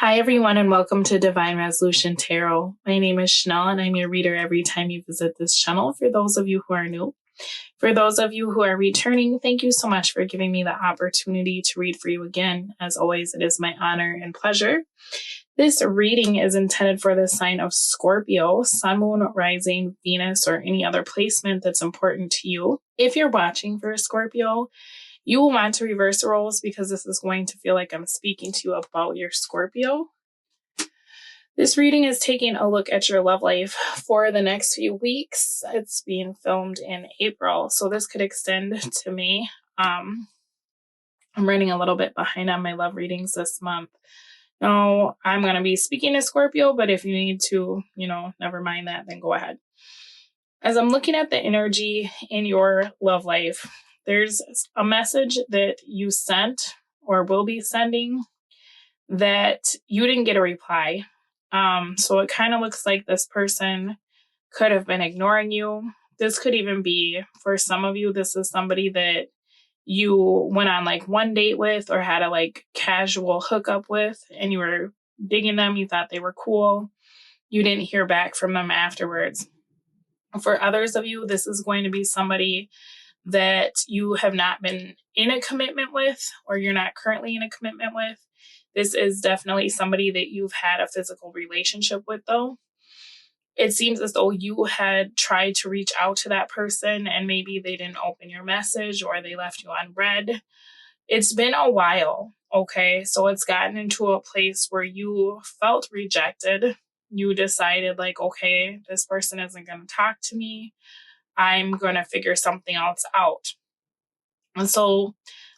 Hi, everyone, and welcome to Divine Resolution Tarot. My name is Chanel, and I'm your reader every time you visit this channel. For those of you who are new, for those of you who are returning, thank you so much for giving me the opportunity to read for you again. As always, it is my honor and pleasure. This reading is intended for the sign of Scorpio, Sun, Moon, Rising, Venus, or any other placement that's important to you. If you're watching for Scorpio, you will want to reverse the roles because this is going to feel like I'm speaking to you about your Scorpio. This reading is taking a look at your love life for the next few weeks. It's being filmed in April, so this could extend to May. I'm running a little bit behind on my love readings this month. Now, I'm going to be speaking to Scorpio, but if you need to, never mind that, then go ahead. As I'm looking at the energy in your love life, there's a message that you sent or will be sending that you didn't get a reply. So it kind of looks like this person could have been ignoring you. This could even be, for some of you, this is somebody that you went on like one date with or had a like casual hookup with, and you were digging them. You thought they were cool. You didn't hear back from them afterwards. For others of you, this is going to be somebody that you have not been in a commitment with, or you're not currently in a commitment with. This is definitely somebody that you've had a physical relationship with, though. It seems as though you had tried to reach out to that person and maybe they didn't open your message or they left you unread. It's been a while, okay? So it's gotten into a place where you felt rejected. You decided like, okay, this person isn't going to talk to me. I'm going to figure something else out. And so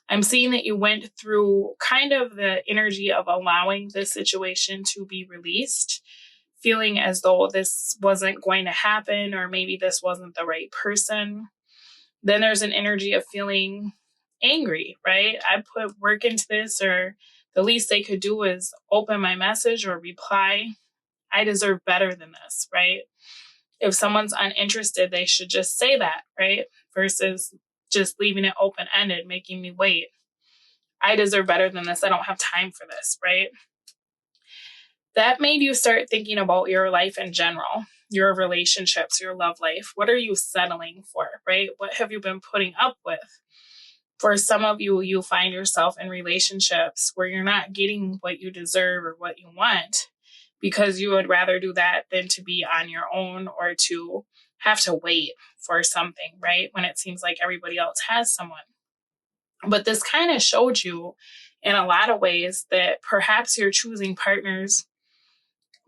I'm seeing that you went through kind of the energy of allowing this situation to be released, feeling as though this wasn't going to happen, or maybe this wasn't the right person. Then there's an energy of feeling angry, right? I put work into this, or the least they could do is open my message or reply. I deserve better than this, right? If someone's uninterested, they should just say that, right? Versus just leaving it open-ended, making me wait. I deserve better than this. I don't have time for this, right? That made you start thinking about your life in general, your relationships, your love life. What are you settling for, right? What have you been putting up with? For some of you, you find yourself in relationships where you're not getting what you deserve or what you want because you would rather do that than to be on your own or to have to wait for something, right? When it seems like everybody else has someone. But this kind of showed you in a lot of ways that perhaps you're choosing partners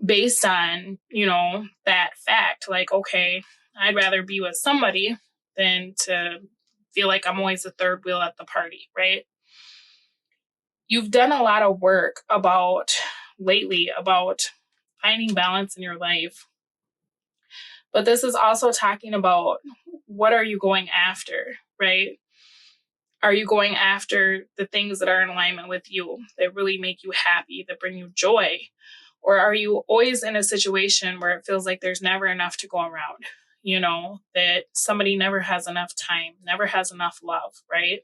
based on, that fact. Like, okay, I'd rather be with somebody than to feel like I'm always the third wheel at the party, right? You've done a lot of work lately about finding balance in your life. But this is also talking about what are you going after, right? Are you going after the things that are in alignment with you, that really make you happy, that bring you joy? Or are you always in a situation where it feels like there's never enough to go around? That somebody never has enough time, never has enough love, right?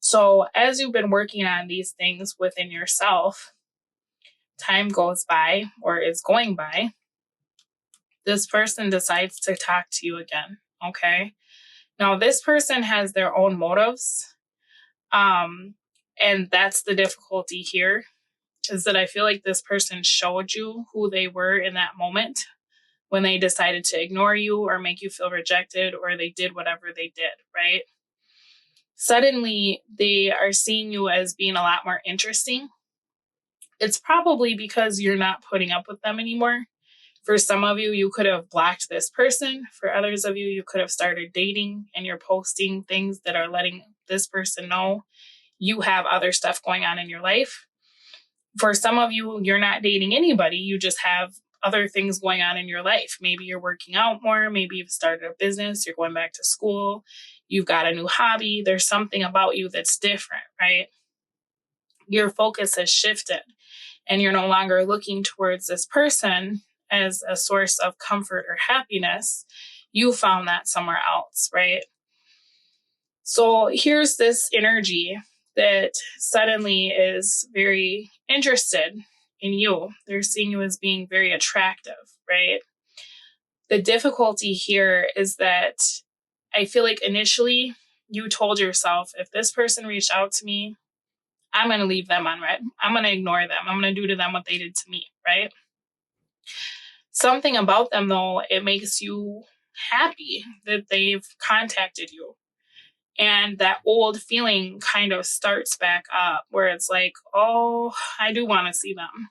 So as you've been working on these things within yourself, time goes by or is going by. This person decides to talk to you again, okay? Now, this person has their own motives. And that's the difficulty here, is that I feel like this person showed you who they were in that moment when they decided to ignore you or make you feel rejected, or they did whatever they did, right? Suddenly, they are seeing you as being a lot more interesting. It's probably because you're not putting up with them anymore. For some of you, you could have blocked this person. For others of you, you could have started dating and you're posting things that are letting this person know you have other stuff going on in your life. For some of you, you're not dating anybody. You just have other things going on in your life. Maybe you're working out more. Maybe you've started a business. You're going back to school. You've got a new hobby. There's something about you that's different, right? Your focus has shifted and you're no longer looking towards this person as a source of comfort or happiness. You found that somewhere else, right? So here's this energy that suddenly is very interested in you. They're seeing you as being very attractive, right? The difficulty here is that I feel like initially you told yourself, if this person reached out to me, I'm going to leave them unread. I'm going to ignore them. I'm going to do to them what they did to me, right? Something about them, though, it makes you happy that they've contacted you. And that old feeling kind of starts back up where it's like, oh, I do want to see them.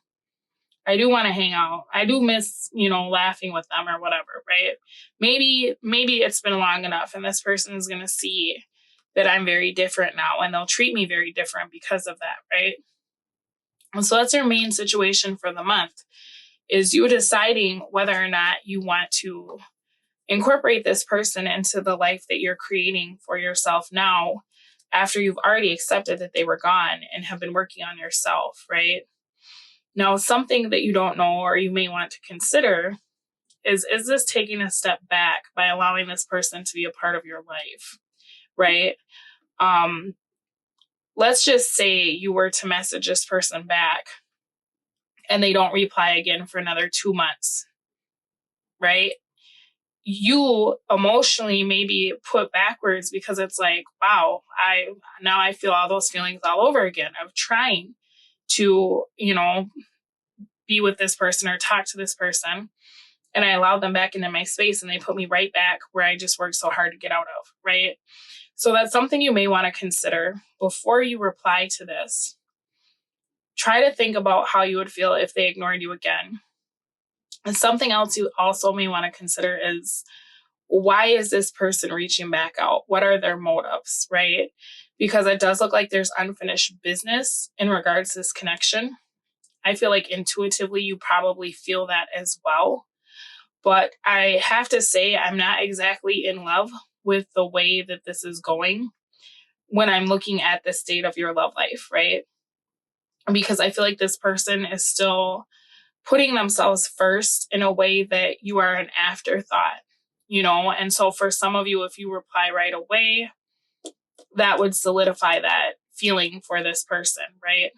I do want to hang out. I do miss, laughing with them or whatever, right? Maybe it's been long enough and this person is going to see that I'm very different now and they'll treat me very different because of that, right? And so that's your main situation for the month, is you deciding whether or not you want to incorporate this person into the life that you're creating for yourself now, after you've already accepted that they were gone and have been working on yourself, right? Now, something that you don't know or you may want to consider is this taking a step back by allowing this person to be a part of your life, right? Let's just say you were to message this person back and they don't reply again for another 2 months, right? You emotionally maybe put backwards because it's like, wow, I feel all those feelings all over again of trying to, be with this person or talk to this person. And I allowed them back into my space and they put me right back where I just worked so hard to get out of, right? So that's something you may want to consider before you reply to this. Try to think about how you would feel if they ignored you again. And something else you also may want to consider is, why is this person reaching back out? What are their motives, right? Because it does look like there's unfinished business in regards to this connection. I feel like intuitively you probably feel that as well. But I have to say, I'm not exactly in love with the way that this is going when I'm looking at the state of your love life, right? Because I feel like this person is still putting themselves first in a way that you are an afterthought, And so for some of you, if you reply right away, that would solidify that feeling for this person, right?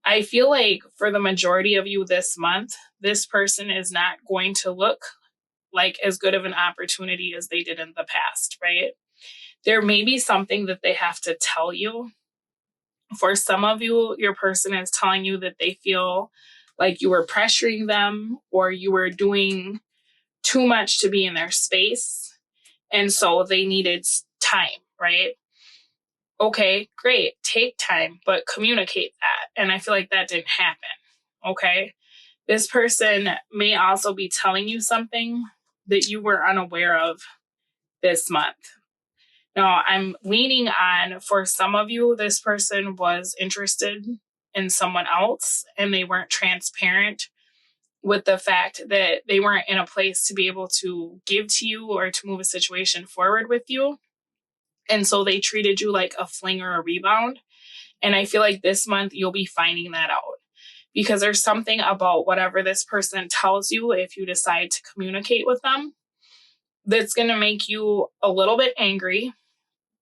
I feel like for the majority of you this month, this person is not going to look like as good of an opportunity as they did in the past, right? There may be something that they have to tell you. For some of you, your person is telling you that they feel like you were pressuring them or you were doing too much to be in their space. And so they needed time, right? Okay, great. Take time, but communicate that. And I feel like that didn't happen. Okay. This person may also be telling you something that you were unaware of this month. Now, I'm leaning on, for some of you, this person was interested in someone else and they weren't transparent with the fact that they weren't in a place to be able to give to you or to move a situation forward with you. And so they treated you like a fling or a rebound. And I feel like this month you'll be finding that out, because there's something about whatever this person tells you, if you decide to communicate with them, that's going to make you a little bit angry.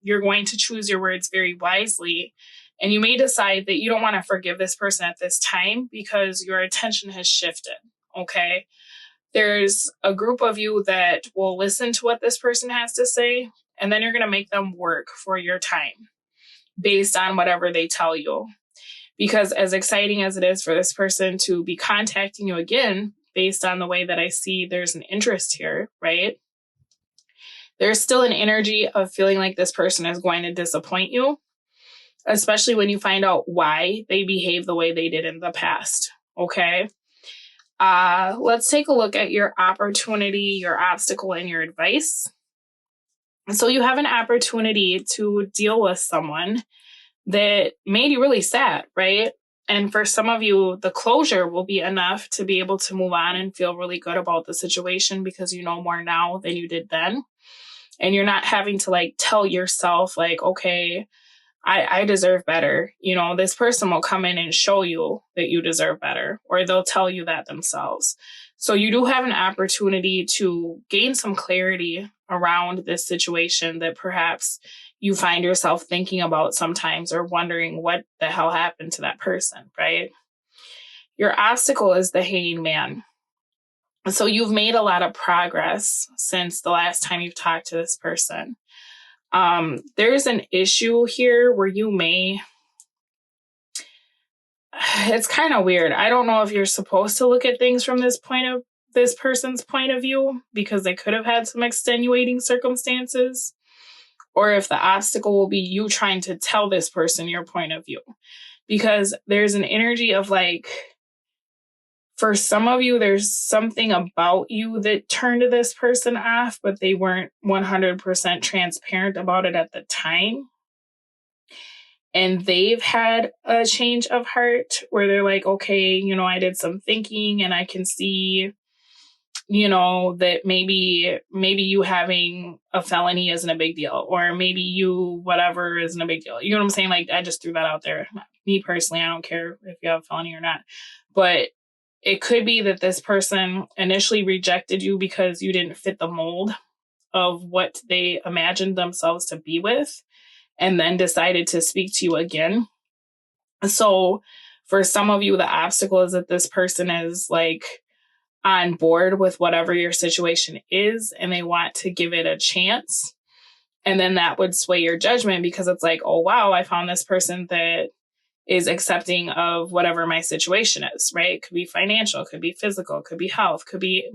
You're going to choose your words very wisely. And you may decide that you don't want to forgive this person at this time because your attention has shifted. Okay. There's a group of you that will listen to what this person has to say, and then you're going to make them work for your time based on whatever they tell you. Because as exciting as it is for this person to be contacting you again, based on the way that I see there's an interest here, right? There's still an energy of feeling like this person is going to disappoint you, especially when you find out why they behave the way they did in the past. Okay. Let's take a look at your opportunity, your obstacle, and your advice. So you have an opportunity to deal with someone that made you really sad, right? And for some of you, the closure will be enough to be able to move on and feel really good about the situation because you know more now than you did then. And you're not having to tell yourself okay, I deserve better. This person will come in and show you that you deserve better, or they'll tell you that themselves. So you do have an opportunity to gain some clarity around this situation that perhaps you find yourself thinking about sometimes or wondering what the hell happened to that person, right? Your obstacle is the Hanged Man. So you've made a lot of progress since the last time you've talked to this person. There's an issue here where it's kind of weird. I don't know if you're supposed to look at things from this person's point of view, because they could have had some extenuating circumstances, or if the obstacle will be you trying to tell this person your point of view, because there's an energy of like, for some of you, there's something about you that turned this person off, but they weren't 100% transparent about it at the time. And they've had a change of heart where they're like, okay, I did some thinking and I can see, that maybe you having a felony isn't a big deal, or maybe you whatever isn't a big deal. You know what I'm saying? Like, I just threw that out there. Me personally, I don't care if you have a felony or not, but it could be that this person initially rejected you because you didn't fit the mold of what they imagined themselves to be with, and then decided to speak to you again. So for some of you, the obstacle is that this person is like on board with whatever your situation is, and they want to give it a chance. And then that would sway your judgment, because it's like, oh, wow, I found this person that is accepting of whatever my situation is, right? It could be financial, could be physical, could be health, could be,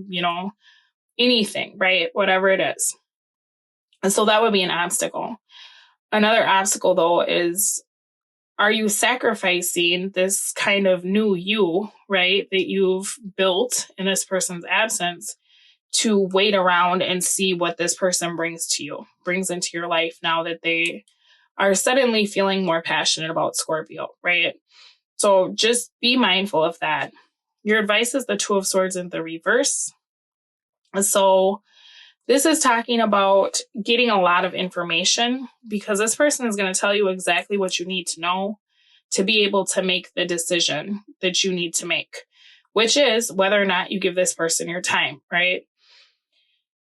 anything, right? Whatever it is. And so that would be an obstacle. Another obstacle, though, is, are you sacrificing this kind of new you, right, that you've built in this person's absence, to wait around and see what this person brings into your life now that they are suddenly feeling more passionate about Scorpio, right? So just be mindful of that. Your advice is the Two of Swords in the reverse. So this is talking about getting a lot of information, because this person is going to tell you exactly what you need to know to be able to make the decision that you need to make, which is whether or not you give this person your time, right?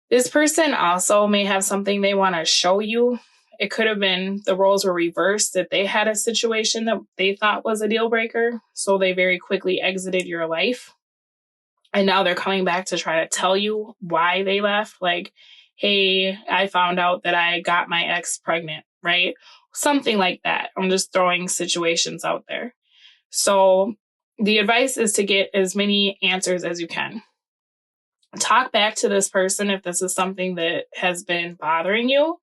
This person also may have something they want to show you. It could have been the roles were reversed, that they had a situation that they thought was a deal breaker, so they very quickly exited your life. And now they're coming back to try to tell you why they left. Like, hey, I found out that I got my ex pregnant, right? Something like that. I'm just throwing situations out there. So the advice is to get as many answers as you can. Talk back to this person if this is something that has been bothering you,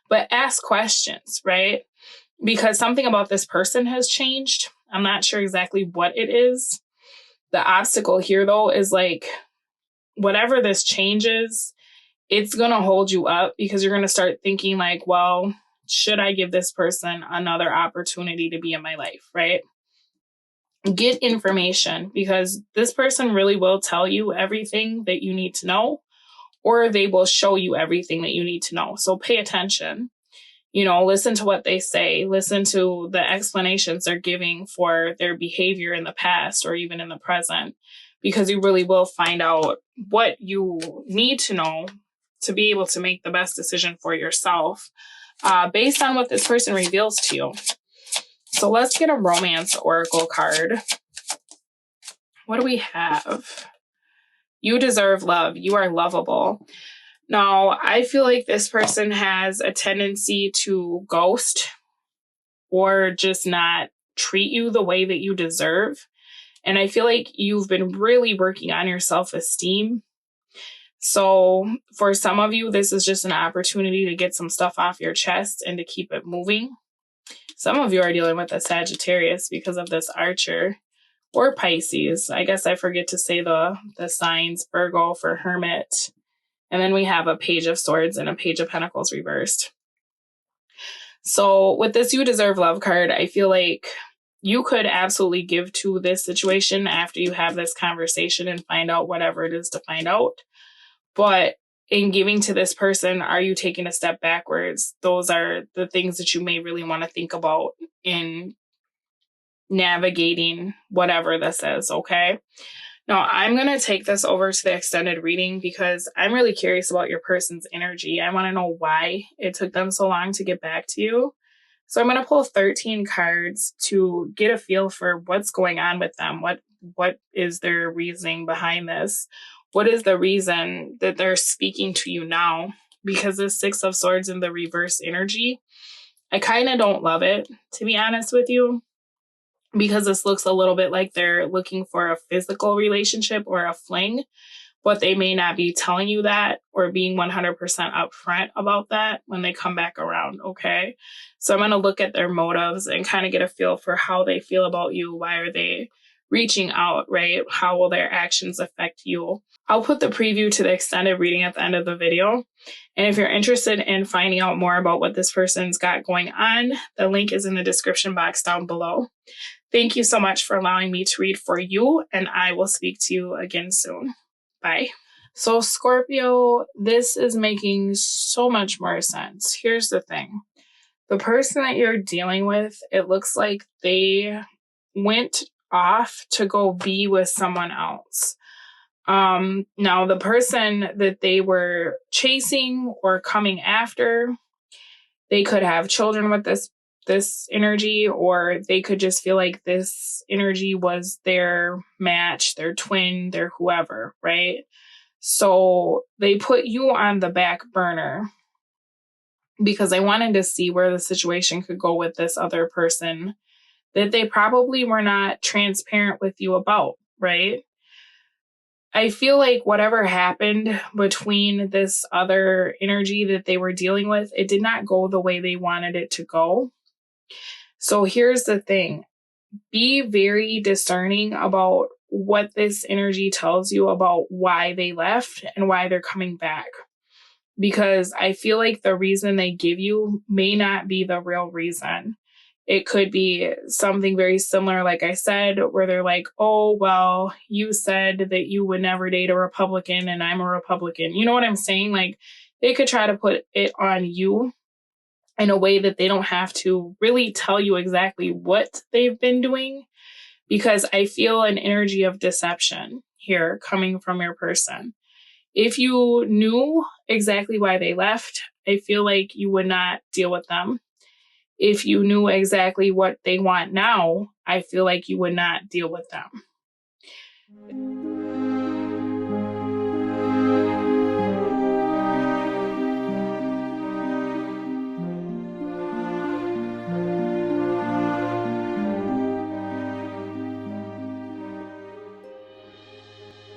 but ask questions, right? Because something about this person has changed. I'm not sure exactly what it is. The obstacle here, though, is like, whatever this changes, it's going to hold you up, because you're going to start thinking like, well, should I give this person another opportunity to be in my life, right? Get information, because this person really will tell you everything that you need to know, or they will show you everything that you need to know. So pay attention. Listen to what they say. Listen to the explanations they're giving for their behavior in the past or even in the present, because you really will find out what you need to know to be able to make the best decision for yourself based on what this person reveals to you. So let's get a romance oracle card. What do we have? You deserve love. You are lovable. Now, I feel like this person has a tendency to ghost or just not treat you the way that you deserve. And I feel like you've been really working on your self-esteem. So for some of you, this is just an opportunity to get some stuff off your chest and to keep it moving. Some of you are dealing with a Sagittarius because of this Archer, or Pisces. I guess I forget to say the signs. Virgo for Hermit. And then we have a Page of Swords and a Page of Pentacles reversed. So with this You Deserve Love card, I feel like you could absolutely give to this situation after you have this conversation and find out whatever it is to find out. But in giving to this person, are you taking a step backwards? Those are the things that you may really want to think about in navigating whatever this is, okay? Now, I'm going to take this over to the extended reading because I'm really curious about your person's energy. I want to know why it took them so long to get back to you. So I'm going to pull 13 cards to get a feel for what's going on with them. What is their reasoning behind this? What is the reason that they're speaking to you now? Because the Six of Swords in the reverse energy, I kind of don't love it, to be honest with you, because this looks a little bit like they're looking for a physical relationship or a fling, but they may not be telling you that or being 100% upfront about that when they come back around, okay? So I'm going to look at their motives and kind of get a feel for how they feel about you. Why are they reaching out, right? How will their actions affect you? I'll put the preview to the extended reading at the end of the video. And if you're interested in finding out more about what this person's got going on, the link is in the description box down below. Thank you so much for allowing me to read for you, and I will speak to you again soon. Bye. So Scorpio, this is making so much more sense. Here's the thing. The person that you're dealing with, it looks like they went off to go be with someone else. Now the person that they were chasing or coming after, they could have children with this energy, or they could just feel like this energy was their match, their twin, their whoever, right? So they put you on the back burner because they wanted to see where the situation could go with this other person that they probably were not transparent with you about, right? I feel like whatever happened between this other energy that they were dealing with, it did not go the way they wanted it to go. So here's the thing. Be very discerning about what this energy tells you about why they left and why they're coming back. Because I feel like the reason they give you may not be the real reason. It could be something very similar, like I said, where they're like, oh, well, you said that you would never date a Republican and I'm a Republican. You know what I'm saying? Like, they could try to put it on you in a way that they don't have to really tell you exactly what they've been doing, because I feel an energy of deception here coming from your person. If you knew exactly why they left, I feel like you would not deal with them. If you knew exactly what they want now, I feel like you would not deal with them.